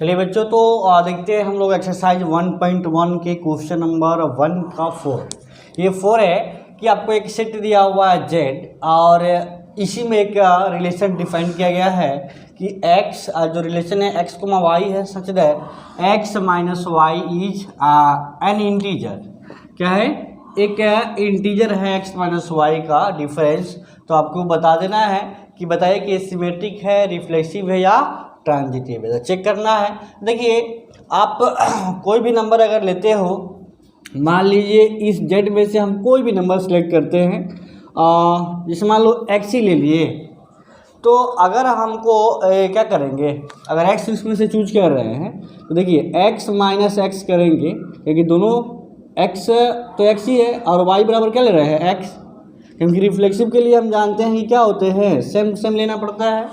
चलिए बच्चों, तो देखते हैं हम लोग एक्सरसाइज 1.1 के क्वेश्चन नंबर 1 का 4। ये 4 है कि आपको एक सेट दिया हुआ है जेड और इसी में एक रिलेशन डिफाइन किया गया है कि एक्स जो रिलेशन है एक्स कोमा वाई है such that x minus y is an integer. क्या है? एक इंटीजर है एक्स माइनस वाई का डिफरेंस। तो आपको बता देना है कि बताइए कि सिमेट्रिक है, रिफ्लेक्सिव है या ट्रांजिटिव है। तो चेक करना है। देखिए, आप कोई भी नंबर अगर लेते हो, मान लीजिए इस जेड में से हम कोई भी नंबर सेलेक्ट करते हैं, जैसे मान लो एक्स ही ले लिए, तो अगर हमको क्या करेंगे, अगर एक्स इसमें से चूज कर रहे हैं तो देखिए एक्स माइनस एक्स करेंगे, क्योंकि दोनों एक्स तो एक्स ही है और वाई बराबर क्या ले रहे हैं एक्स, क्योंकि रिफ्लेक्सिव के लिए हम जानते हैं कि क्या होते हैं सेम सेम लेना पड़ता है।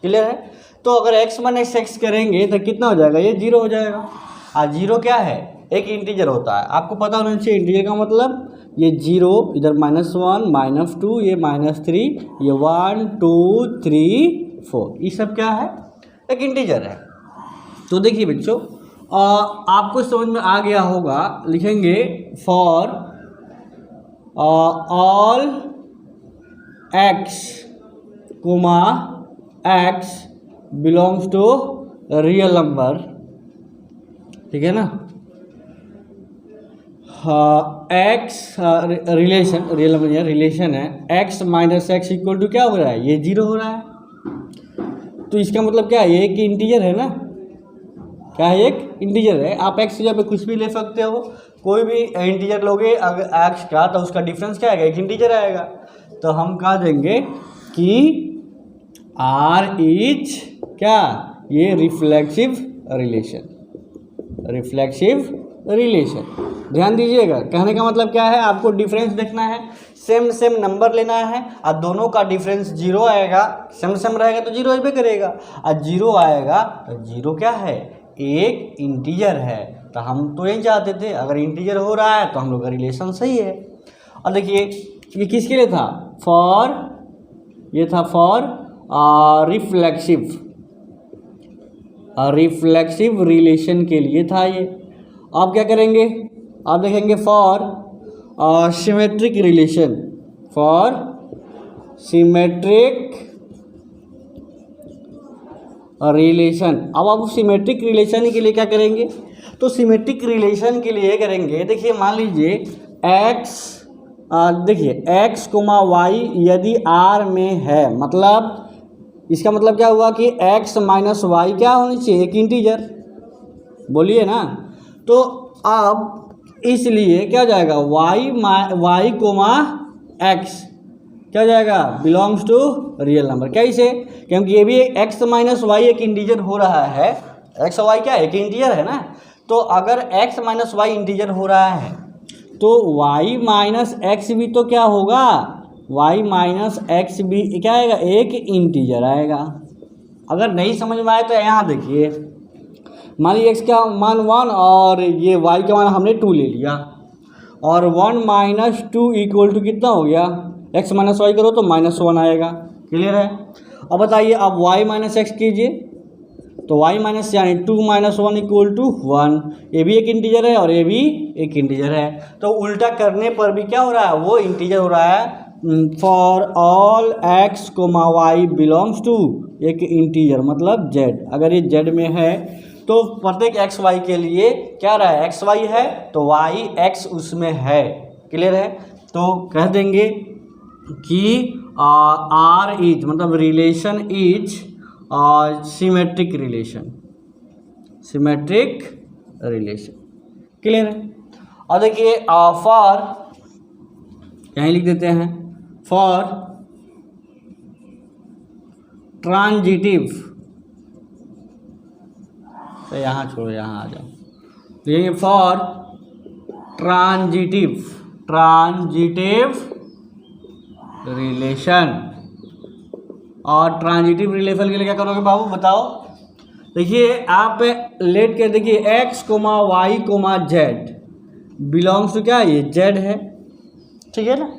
क्लियर है? तो अगर x माइनस एक्स करेंगे तो कितना हो जाएगा, ये 0 हो जाएगा। और 0 क्या है, एक इंटीजर होता है। आपको पता होना चाहिए इंटीजर का मतलब, ये 0 इधर -1 -2 ये -3 ये 1 2 3 4 ये सब क्या है, एक इंटीजर है। तो देखिए बच्चों, आपको समझ में आ गया होगा। लिखेंगे for all x comma x belongs to real number, ठीक है ना। एक्स रिलेशन, रियल नंबर या रिलेशन है, x minus x equal to क्या हो रहा है, ये 0 हो रहा है। तो इसका मतलब क्या है, ये एक इंटीजर है ना। क्या है, एक इंटीजर है। आप एक्स की जगह पे कुछ भी ले सकते हो, कोई भी इंटीजर लोगे अगर एक्स का, तो उसका डिफरेंस क्या आएगा, एक इंटीजर आएगा। तो हम कह देंगे कि आर इज क्या, ये रिफ्लेक्सिव रिलेशन, रिफ्लेक्सिव रिलेशन। ध्यान दीजिएगा, कहने का मतलब क्या है, आपको डिफरेंस देखना है, सेम सेम नंबर लेना है और दोनों का डिफरेंस 0 आएगा। सेम सेम रहेगा तो 0 ही करेगा, और 0 आएगा तो 0 क्या है, एक इंटीजर है। तो हम तो यही चाहते थे, अगर इंटीजर हो रहा है तो हम लोग का रिलेशन सही है। और देखिए ये किसके लिए था, फॉर, ये था फॉर रिफ्लेक्सिव, रिफ्लेक्सिव रिलेशन के लिए था ये। आप क्या करेंगे, आप देखेंगे for symmetric relation, for symmetric relation. अब आप सिमेट्रिक रिलेशन के लिए क्या करेंगे, तो सिमेट्रिक रिलेशन के लिए करेंगे, देखिए मान लीजिए एक्स, देखिए एक्स कोमा वाई यदि आर में है, मतलब इसका मतलब क्या हुआ कि x माइनस वाई क्या होनी चाहिए, एक इंटीजर, बोलिए ना। तो अब इसलिए क्या हो जाएगा, y कोमा x क्या हो जाएगा, बिलोंग्स टू रियल नंबर। कैसे, क्योंकि ये भी x माइनस वाई एक इंटीजर हो रहा है, x और y क्या है, एक इंटीजर है ना। तो अगर x माइनस वाई इंटीजर हो रहा है तो y माइनस एक्स भी तो क्या होगा, y माइनस एक्स भी क्या आएगा, एक इंटीजर आएगा। अगर नहीं समझ में आए तो यहाँ देखिए, मान लीजिए x का मान 1 और ये y का मान हमने 2 ले लिया, और 1 माइनस 2 इक्वल टू कितना हो गया, x माइनस वाई करो तो -1 आएगा। क्लियर है? अब बताइए, अब y माइनस एक्स कीजिए तो y माइनस यानी 2 माइनस 1 इक्वल टू 1, ये भी एक इंटीजर है और ये भी एक इंटीजर है। तो उल्टा करने पर भी क्या हो रहा है, वो इंटीजर हो रहा है। For all x comma y belongs to एक इंटीजर, मतलब जेड। अगर ये जेड में है तो प्रत्येक एक्स वाई के लिए क्या रहा है, एक्स वाई है तो वाई एक्स उसमें है। क्लियर है? तो कह देंगे कि आर इज, मतलब relation is symmetric relation, symmetric relation. Clear है? और देखिए फॉर, यहीं लिख देते हैं, फॉर ट्रांजिटिव, तो यहाँ छोड़ो, यहाँ आ जाओ, तो ये फॉर ट्रांजिटिव, ट्रांजिटिव रिलेशन। और ट्रांजिटिव रिलेशन के लिए क्या करोगे बाबू, बताओ। देखिए आप लेट के देखिए x comma y comma z belongs to क्या, ये जेड है, ठीक है ना।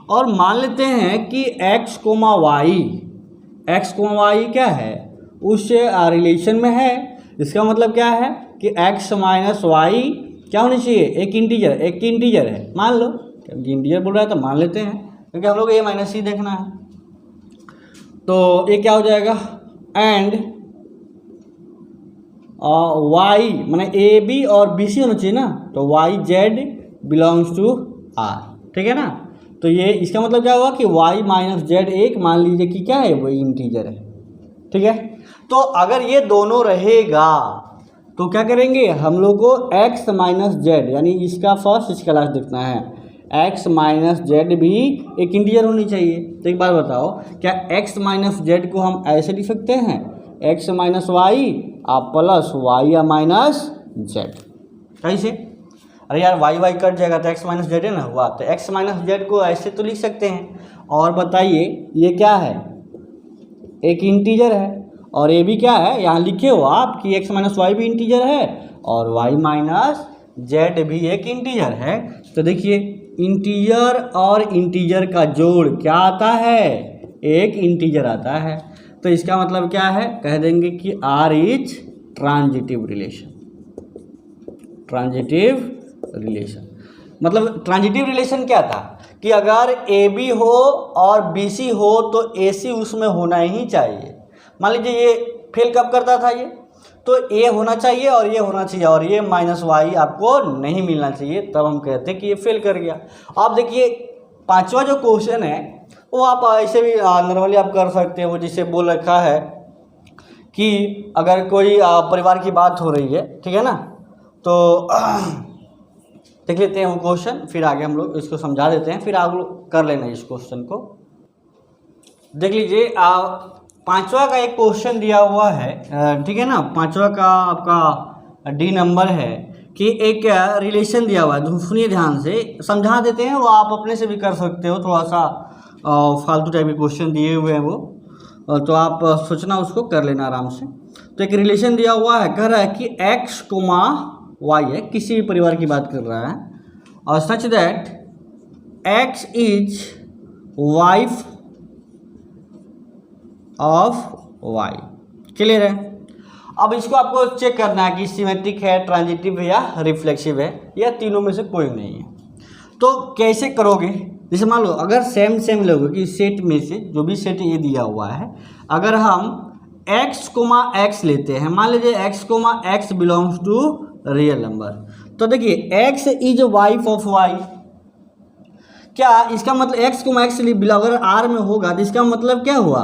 और मान लेते हैं कि एक्स कोमा वाई क्या है, उस रिलेशन में है। इसका मतलब क्या है कि x माइनस वाई क्या होनी चाहिए, एक इंटीजर है, मान लो। इंटीजर बोल रहा है तो मान लेते हैं, क्योंकि हम लोग a माइनस सी देखना है। तो ये क्या हो जाएगा, एंड वाई माने ए बी और बी सी होना चाहिए ना, तो y z belongs to R, ठीक है ना। तो ये इसका मतलब क्या हुआ कि वाई माइनस जेड एक मान लीजिए कि क्या है, वो इंटीजर है, ठीक है। तो अगर ये दोनों रहेगा तो क्या करेंगे हम लोग को x माइनस जेड, यानी इसका फर्स्ट इसका लास्ट देखना है, x माइनस जेड भी एक इंटीजर होनी चाहिए। तो एक बात बताओ, क्या x माइनस जेड को हम ऐसे लिख सकते हैं, x माइनस वाई प्लस वाई या माइनस जेड, कैसे? अरे यार वाई वाई कट जाएगा तो x माइनस जेड है ना हुआ, तो x माइनस जेड को ऐसे तो लिख सकते हैं। और बताइए ये क्या है, एक इंटीजर है, और ये भी क्या है, यहाँ लिखे हो आप कि x माइनस वाई भी इंटीजर है और y माइनस जेड भी एक इंटीजर है। तो देखिए इंटीजर और इंटीजर का जोड़ क्या आता है, एक इंटीजर आता है। तो इसका मतलब क्या है, कह देंगे कि R is transitive relation. Transitive relation मतलब ट्रांजिटिव रिलेशन क्या था कि अगर ए बी हो और बी सी हो तो ए सी उसमें होना ही चाहिए। मान लीजिए ये फेल कब करता था, ये तो ए होना चाहिए और ये होना चाहिए, और ये माइनस वाई आपको नहीं मिलना चाहिए, तब हम कहते हैं कि ये फेल कर गया। आप देखिए पांचवा जो क्वेश्चन है वो आप ऐसे भी नॉर्मली आप कर सकते हैं। वो जिसे बोल रखा है कि अगर कोई परिवार की बात हो रही है, ठीक है ना, तो देख लेते हैं वो क्वेश्चन, फिर आगे हम लोग इसको समझा देते हैं, फिर आप लोग कर लेना इस क्वेश्चन को। देख लीजिए पांचवा का एक क्वेश्चन दिया हुआ है, ठीक है ना। पांचवा का आपका डी नंबर है कि एक रिलेशन दिया हुआ है, सुनिए ध्यान से, समझा देते हैं, वो आप अपने से भी कर सकते हो। थोड़ा सा फालतू टाइप के क्वेश्चन दिए हुए हैं वो, तो आप सोचना उसको कर लेना आराम से। तो एक रिलेशन दिया हुआ है, कह रहा है कि x कोमा वाई है, किसी भी परिवार की बात कर रहा है, और such that x is wife of y. Clear है? अब इसको आपको चेक करना है कि सिमेट्रिक है, ट्रांजिटिव है या रिफ्लेक्सिव है, या तीनों में से कोई नहीं है। तो कैसे करोगे, जैसे मान लो अगर सेम लोगों की सेट में से जो भी सेट ये दिया हुआ है, अगर हम x कोमा x लेते हैं, मान लीजिए x comma x belongs to real number, तो देखिए x is wife of y। क्या इसका मतलब x कोमा x अगर R में होगा तो इसका मतलब क्या हुआ,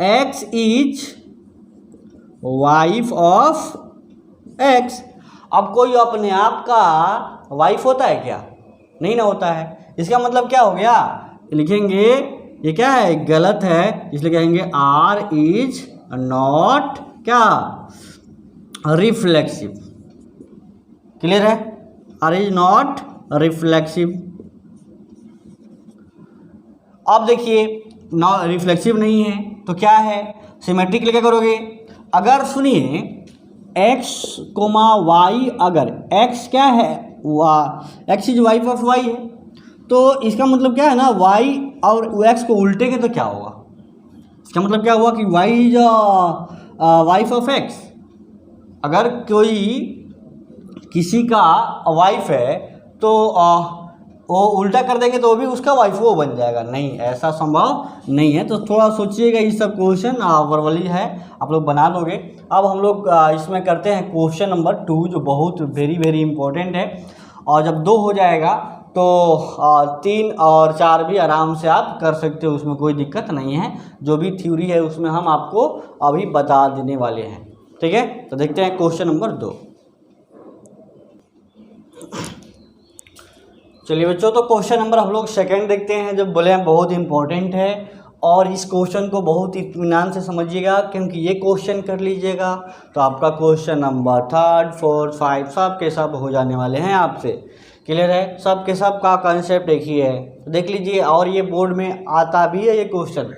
x is wife of x। अब कोई अपने आप का वाइफ होता है क्या, नहीं ना होता है। इसका मतलब क्या हो गया, लिखेंगे ये क्या है, गलत है, इसलिए कहेंगे R इज नॉट क्या, रिफ्लेक्सिव। क्लियर है, R इज नॉट रिफ्लेक्सिव। अब देखिए रिफ्लेक्सिव नहीं है तो क्या है, सिमेट्रिक लेके करोगे। अगर सुनिए x कोमा वाई, अगर x क्या है, x is wife of y है, तो इसका मतलब क्या है ना, y और x को उल्टेंगे तो क्या होगा, इसका मतलब क्या हुआ कि y is wife of x। अगर कोई किसी का वाइफ है तो वो उल्टा कर देंगे तो वो भी उसका वाइफ वो बन जाएगा, नहीं, ऐसा संभव नहीं है। तो थोड़ा सोचिएगा, ये सब क्वेश्चन वर्बली है, आप लोग बना दोगे। अब हम लोग इसमें करते हैं क्वेश्चन नंबर 2, जो बहुत वेरी इंपॉर्टेंट है, और जब 2 हो जाएगा तो 3 और 4 भी आराम से आप कर सकते हो, उसमें कोई दिक्कत नहीं है। जो भी थ्योरी है उसमें हम आपको अभी बता देने वाले हैं, ठीक है। तो देखते हैं क्वेश्चन नंबर 2। चलिए बच्चों, तो क्वेश्चन नंबर हम लोग सेकंड देखते हैं, जो बोले हैं बहुत इंपॉर्टेंट है, और इस क्वेश्चन को बहुत इत्मीनान से समझिएगा, क्योंकि ये क्वेश्चन कर लीजिएगा तो आपका क्वेश्चन नंबर 3, 4, 5 सब के सब हो जाने वाले हैं आपसे। क्लियर है, सब के सब का कंसेप्ट एक ही है, देख लीजिए। और ये बोर्ड में आता भी है ये क्वेश्चन,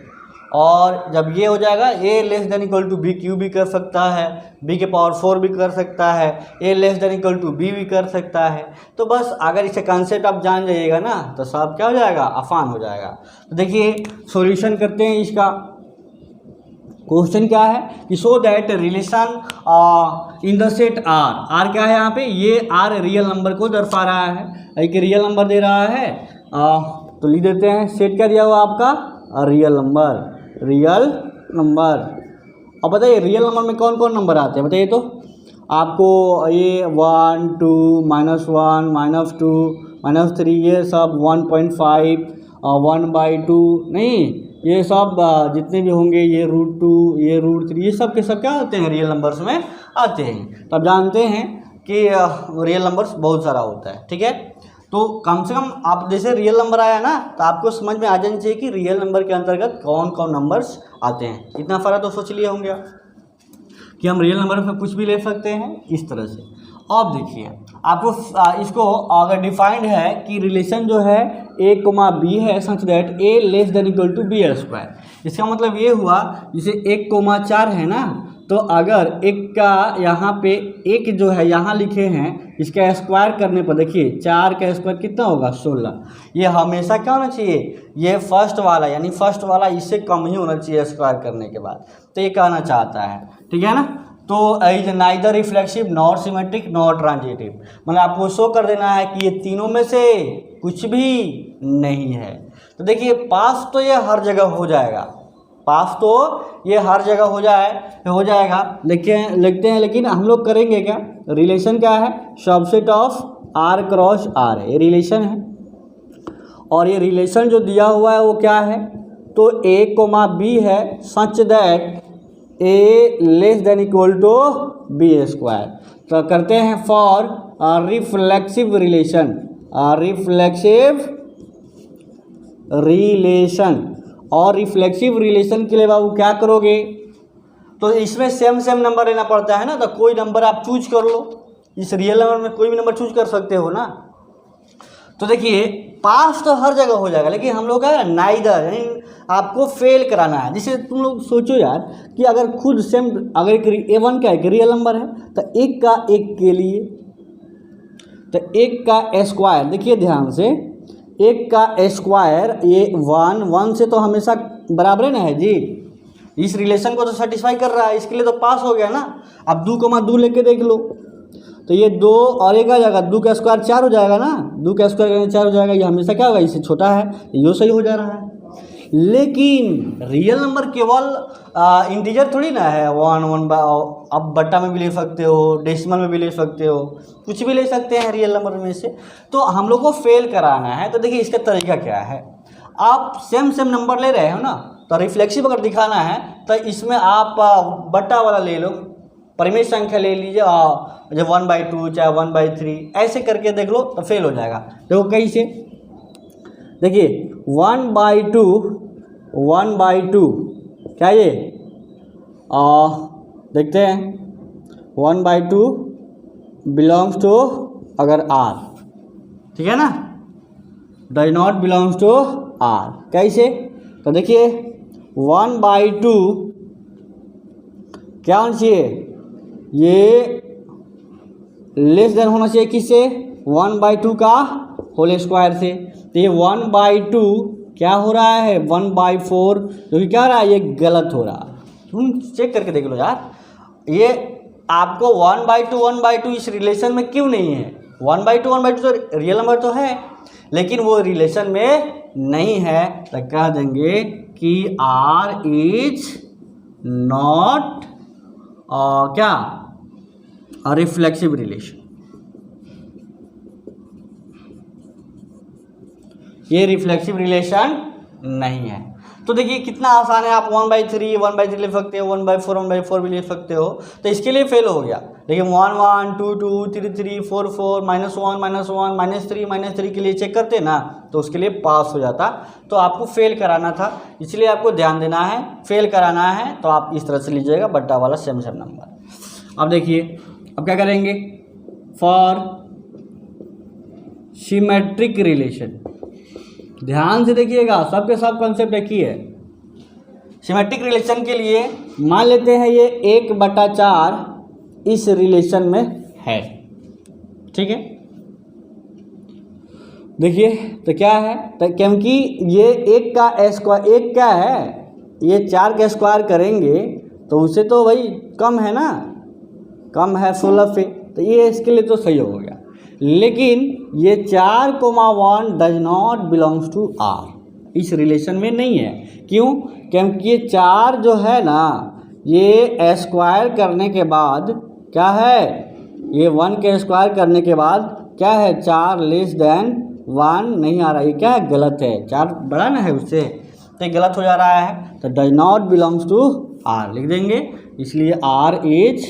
और जब ये हो जाएगा a less than equal to b q भी कर सकता है, b के पावर 4 भी कर सकता है, a less than equal to b भी कर सकता है। तो बस अगर इसे कंसेप्ट आप जान जाइएगा ना तो सब क्या हो जाएगा, आसान हो जाएगा। तो देखिए सॉल्यूशन करते हैं इसका। क्वेश्चन क्या है कि show that relation in the set R क्या है यहाँ पे, ये आर रियल नंबर को दर्शा रहा है, एक रियल नंबर दे रहा है। तो लिख देते हैं सेट क्या दिया हुआ आपका, रियल नंबर। अब बताइए रियल नंबर में कौन कौन नंबर आते हैं बताइए तो आपको, ये 1 2 -1 -2 -3 ये सब 1.5 1/2 नहीं, ये सब जितने भी होंगे, ये √2 ये √3 ये सब के सब क्या होते हैं, रियल नंबर्स में आते हैं। तो आप जानते हैं कि रियल नंबर्स बहुत सारा होता है, ठीक है। तो कम से कम आप जैसे रियल नंबर आया ना तो आपको समझ में आ जाना चाहिए कि रियल नंबर के अंतर्गत कौन कौन नंबर्स आते हैं। इतना फर्क तो सोच लिए होंगे कि हम रियल नंबर में कुछ भी ले सकते हैं इस तरह से। अब देखिए आपको इसको अगर डिफाइंड है कि रिलेशन जो है a, b है सच दैट a < b²। इसका मतलब ये हुआ जैसे 1, 4 है ना, तो अगर एक का यहाँ पे एक जो है यहाँ लिखे हैं, इसका स्क्वायर करने पर देखिए 4 का स्क्वायर कितना होगा 16। ये हमेशा क्या होना चाहिए, ये फर्स्ट वाला यानी फर्स्ट वाला इससे कम ही होना चाहिए स्क्वायर करने के बाद। तो ये कहना चाहता है, ठीक है ना। तो is neither reflexive not symmetric not transitive, मतलब आपको शो कर देना है कि ये तीनों में से कुछ भी नहीं है। तो देखिए पास तो ये हर जगह हो जाएगा, पास तो ये हर जगह हो जाएगा, लेकिन लिखते हैं, लेकिन हम लोग करेंगे क्या, रिलेशन क्या है, subset of R cross R है, ये रिलेशन है। और ये रिलेशन जो दिया हुआ है वो क्या है, तो a, b है सच दैट a < b²। तो करते हैं फॉर रिफ्लेक्सिव रिलेशन, और रिफ्लेक्सिव रिलेशन के लिए बाबू क्या करोगे, तो इसमें सेम नंबर लेना पड़ता है ना। तो कोई नंबर आप चूज कर लो, इस रियल नंबर में कोई भी नंबर चूज कर सकते हो ना। तो देखिए पास तो हर जगह हो जाएगा, लेकिन हम लोग का नाइदर यानी आपको फेल कराना है। जैसे तुम लोग सोचो यार कि अगर खुद सेम, अगर A1 का एक रियल नंबर है तो एक का एक के लिए, तो एक का स्क्वायर देखिए ध्यान से, एक का स्क्वायर ये 1 से तो हमेशा बराबर है ना है जी, इस रिलेशन को तो सेटिस्फाई कर रहा है, इसके लिए तो पास हो गया ना। अब 2, 2 लेके देख लो, तो ये 2 और एक आ जाएगा, 2 का स्क्वायर 4 हो जाएगा ना, 2 का स्क्वायर 4 हो जाएगा, ये हमेशा क्या होगा, इससे छोटा है, ये सही हो जा रहा है। लेकिन रियल नंबर केवल इंटीजर थोड़ी ना है, 1 अब बट्टा में भी ले सकते हो, डेसिमल में भी ले सकते हो, कुछ भी ले सकते हैं रियल नंबर में से। तो हम लोग को फेल कराना है, तो देखिए इसका तरीका क्या है, आप सेम नंबर ले रहे हो ना, तो रिफ्लेक्सिव अगर दिखाना है तो इसमें आप बट्टा वाला ले लो, परिमेय संख्या ले लीजिए, जब 1/2 चाहे 1/3 ऐसे करके देख लो तो फेल हो जाएगा। देखो कैसे, देखिए 1/2 क्या ये देखते हैं, 1/2 बिलोंग्स टू अगर R, ठीक है ना, does not belongs to R। कैसे, तो देखिए 1/2 क्या होना चाहिए, ये लेस देन होना चाहिए किससे, 1/2 का होल स्क्वायर से। तो ये 1/2 क्या हो रहा है 1/4, जो कि क्या हो रहा है, ये गलत हो रहा है। तुम चेक करके देख लो यार, ये आपको 1/2 इस रिलेशन में क्यों नहीं है। 1/2 तो रियल नंबर तो है, लेकिन वो रिलेशन में नहीं है, तो कह देंगे कि R इज नॉट क्या रिफ्लेक्सिव रिलेशन, ये रिफ्लेक्सिव रिलेशन नहीं है। तो देखिए कितना आसान है, आप 1/3 ले सकते हो, 1/4 भी ले सकते हो। तो इसके लिए फेल हो गया। देखिए 1 1 2 2 3 3 4 4 -1 -3 के लिए चेक करते ना, तो उसके लिए पास हो जाता। तो आपको फेल कराना था, इसलिए आपको ध्यान देना है, फेल कराना है तो आप इस तरह से लीजिएगा बट्टा वाला सेम नंबर। अब देखिए अब क्या करेंगे, फॉर सिमेट्रिक रिलेशन, ध्यान से देखिएगा, सबके सब कॉन्सेप्ट एक ही है। सिमेट्रिक रिलेशन के लिए मान लेते हैं ये 1/4 इस रिलेशन में है, ठीक है। देखिए तो क्या है, तो क्योंकि ये 1 का स्क्वायर, 1 क्या है, ये 4 का स्क्वायर करेंगे तो उससे तो भाई कम है ना, कम है 16 से, तो ये इसके लिए तो सही हो गया। लेकिन ये 4,1 does not belongs to R, इस रिलेशन में नहीं है। क्यों? क्योंकि ये 4 जो है ना, ये स्क्वायर करने के बाद क्या है, ये 1 के स्क्वायर करने के बाद क्या है, 4 लेस देन 1 नहीं आ रहा, ये क्या है, गलत है, 4 बड़ा ना है उससे, तो गलत हो जा रहा है। तो does not belongs to R लिख देंगे, इसलिए R is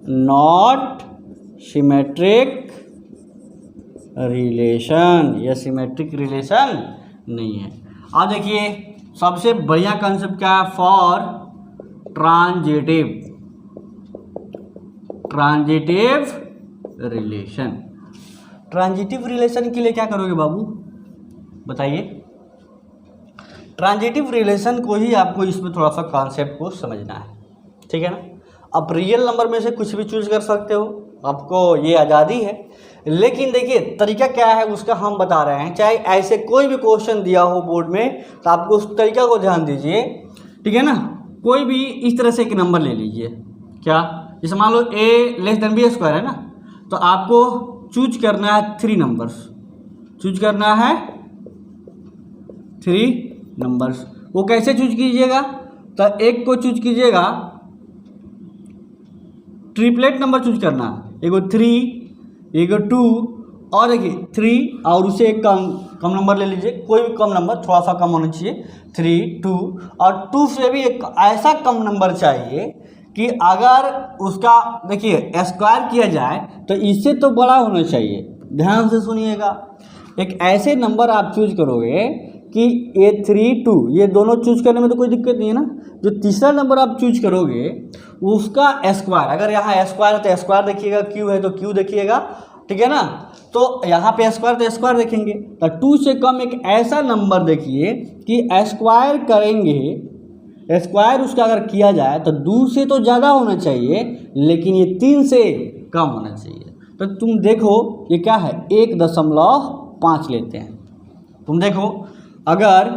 not symmetric relation, यह सिमेट्रिक रिलेशन नहीं है। अब देखिए सबसे बढ़िया कंसेप्ट क्या है, for transitive relation. Transitive relation के लिए क्या करोगे बाबू, बताइए। ट्रांजिटिव रिलेशन को ही आपको इसमें थोड़ा सा कॉन्सेप्ट को समझना है, ठीक है ना। आप रियल नंबर में से कुछ भी चूज कर सकते हो, आपको ये आज़ादी है। लेकिन देखिए तरीका क्या है उसका हम बता रहे हैं, चाहे ऐसे कोई भी क्वेश्चन दिया हो बोर्ड में तो आपको उस तरीका को ध्यान दीजिए, ठीक है ना। कोई भी इस तरह से एक नंबर ले लीजिए, क्या, जैसे मान लो a less then b square है ना, तो आपको चूज करना है 3 नंबर्स, चूज करना है 3 नंबर्स। वो कैसे चूज कीजिएगा, तो एक को चूज कीजिएगा, ट्रिपलेट नंबर चूज करना, एगो 3, एगो 2, और देखिए 3 और उसे एक कम नंबर ले लीजिए, कोई भी कम नंबर, थोड़ा सा कम होना चाहिए, 3, 2, और 2 से भी एक ऐसा कम नंबर चाहिए कि अगर उसका देखिए स्क्वायर किया जाए तो इससे तो बड़ा होना चाहिए। ध्यान से सुनिएगा, एक ऐसे नंबर आप चूज करोगे कि ये 3, 2, ये दोनों चूज करने में तो कोई दिक्कत नहीं है ना। जो तीसरा नंबर आप चूज करोगे उसका स्क्वायर, अगर यहाँ स्क्वायर है तो स्क्वायर देखिएगा, क्यू है तो क्यू देखिएगा, ठीक है ना। तो यहाँ पे स्क्वायर तो स्क्वायर देखेंगे, तो 2 से कम एक ऐसा नंबर देखिए कि स्क्वायर करेंगे, स्क्वायर उसका अगर किया जाए तो 2 से तो ज़्यादा होना चाहिए, लेकिन ये 3 से कम होना चाहिए। तो तुम देखो ये क्या है, 1.5 लेते हैं। तुम देखो अगर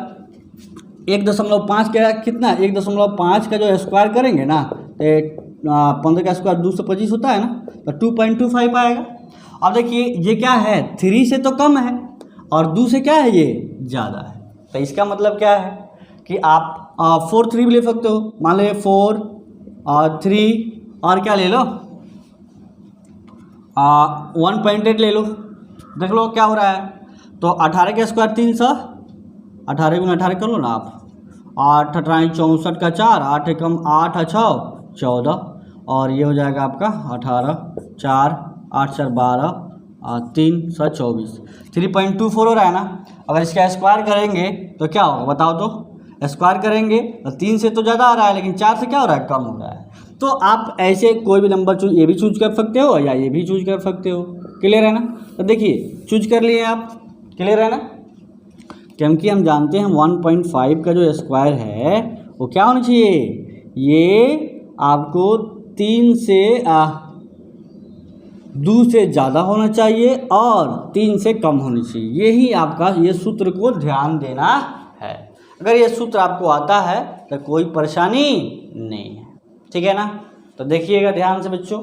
1.5 का कितना, 1.5 का जो स्क्वायर करेंगे ना, तो 15 का स्क्वायर 2 से 25 होता है ना, तो 2.25 आएगा। अब देखिए ये क्या है, 3 से तो कम है और 2 से क्या है, ये ज़्यादा है। तो इसका मतलब क्या है कि आप 4, 3 भी ले सकते हो, मान लो 4 और 3 और क्या ले लो, 1.8 ले लो, देख लो क्या हो रहा है। तो 18 का स्क्वायर 300, 18 × 18 कर लो ना आप, 8 18 64 का 4, 8 एकम 8 6 14, और ये हो जाएगा आपका 18 4 8 4 12 3 7 24, 3.24 हो रहा है ना। अगर इसका स्क्वायर करेंगे तो क्या होगा बताओ, तो स्क्वायर करेंगे तो 3 से तो ज़्यादा आ रहा है, लेकिन 4 से क्या हो रहा है, कम हो रहा है। तो आप ऐसे कोई भी नंबर चूज, ये भी चूज कर सकते हो या ये भी चूज कर सकते हो, क्लियर है ना। तो देखिए चूज कर लिए आप, क्लियर है ना, क्योंकि हम जानते हैं 1.5 का जो स्क्वायर है वो क्या होना चाहिए, ये आपको 3 से 2 से ज़्यादा होना चाहिए और 3 से कम होनी चाहिए। यही आपका ये सूत्र को ध्यान देना है। अगर ये सूत्र आपको आता है तो कोई परेशानी नहीं है, ठीक है ना। तो देखिएगा ध्यान से बच्चों,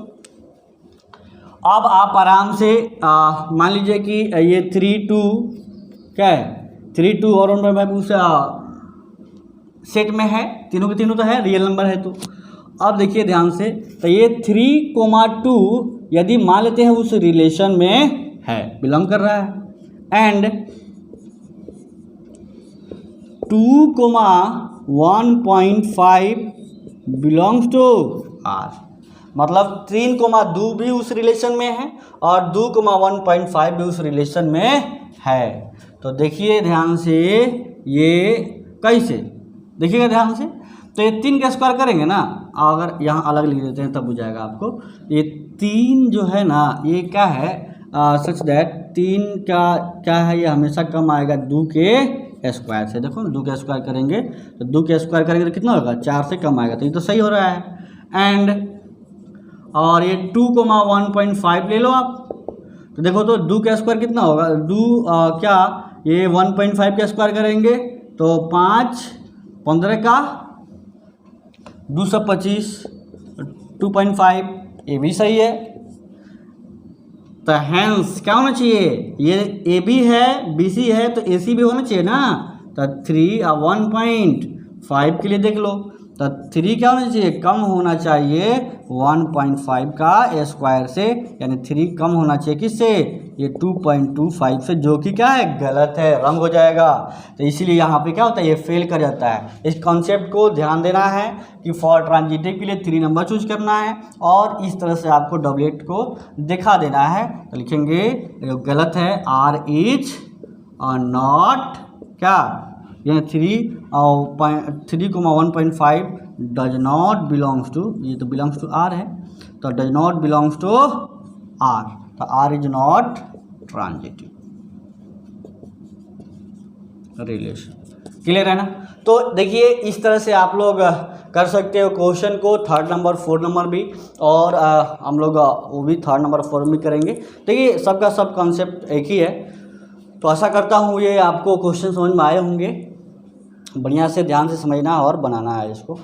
अब आप आराम से मान लीजिए कि ये 3 2 क्या है, 3 2 और 1.5 उस सेट में है, तीनों के तीनों तो है, रियल नंबर है। तो अब देखिए ध्यान से, तो ये 3,2 यदि मान लेते हैं उस रिलेशन में है, बिलोंग कर रहा है, एंड 2,1.5 बिलोंग्स टू आर, मतलब 3,2 भी उस रिलेशन में है और 2,1.5 भी उस रिलेशन में है। तो देखिए ध्यान से, ये कैसे देखिएगा ध्यान से, तो ये 3 का स्क्वायर करेंगे ना, अगर यहाँ अलग लिख देते हैं तब हो जाएगा आपको। ये 3 जो है ना, ये क्या है, सच दैट 3 का क्या है, ये हमेशा कम आएगा 2 के स्क्वायर से। देखो 2 का स्क्वायर करेंगे तो 2 का स्क्वायर करेंगे तो कितना होगा, 4 से कम आएगा, तो ये तो सही हो रहा है। एंड और ये 2,1.5 ले लो आप, तो देखो तो 2 का स्क्वायर कितना होगा, 2 क्या, ये 1.5 का स्क्वायर करेंगे तो 5 15 का 225 2.5 ये भी सही है। तो हैंस क्या होना चाहिए, ये ए बी है बी सी है तो ए सी भी होना चाहिए ना। तो 3 और 1.5 के लिए देख लो, तो 3 क्या होना चाहिए, कम होना चाहिए 1.5 का स्क्वायर से, यानी 3 कम होना चाहिए किससे, ये 2.25 से, जो कि क्या है गलत है, रंग हो जाएगा। तो इसीलिए यहाँ पे क्या होता है, ये फेल कर जाता है। इस कॉन्सेप्ट को ध्यान देना है कि फॉर ट्रांजिटिव के लिए 3 नंबर चूज करना है और इस तरह से आपको डबलेट को दिखा देना है। तो लिखेंगे गलत है, आर इज नॉट क्या, यानी 3,1.5 डज नॉट बिलोंग्स टू, ये तो बिलोंग्स टू आर है, तो does not belongs to R, तो R is not transitive relation. Clear है ना। तो देखिए इस तरह से आप लोग कर सकते हो क्वेश्चन को, 3rd नंबर 4 नंबर भी, और हम लोग वो भी 3rd नंबर 4 में करेंगे। देखिए सबका सब कॉन्सेप्ट एक ही है। तो आशा करता हूँ ये आपको क्वेश्चन समझ में आए होंगे। बढ़िया से ध्यान से समझना और बनाना है इसको।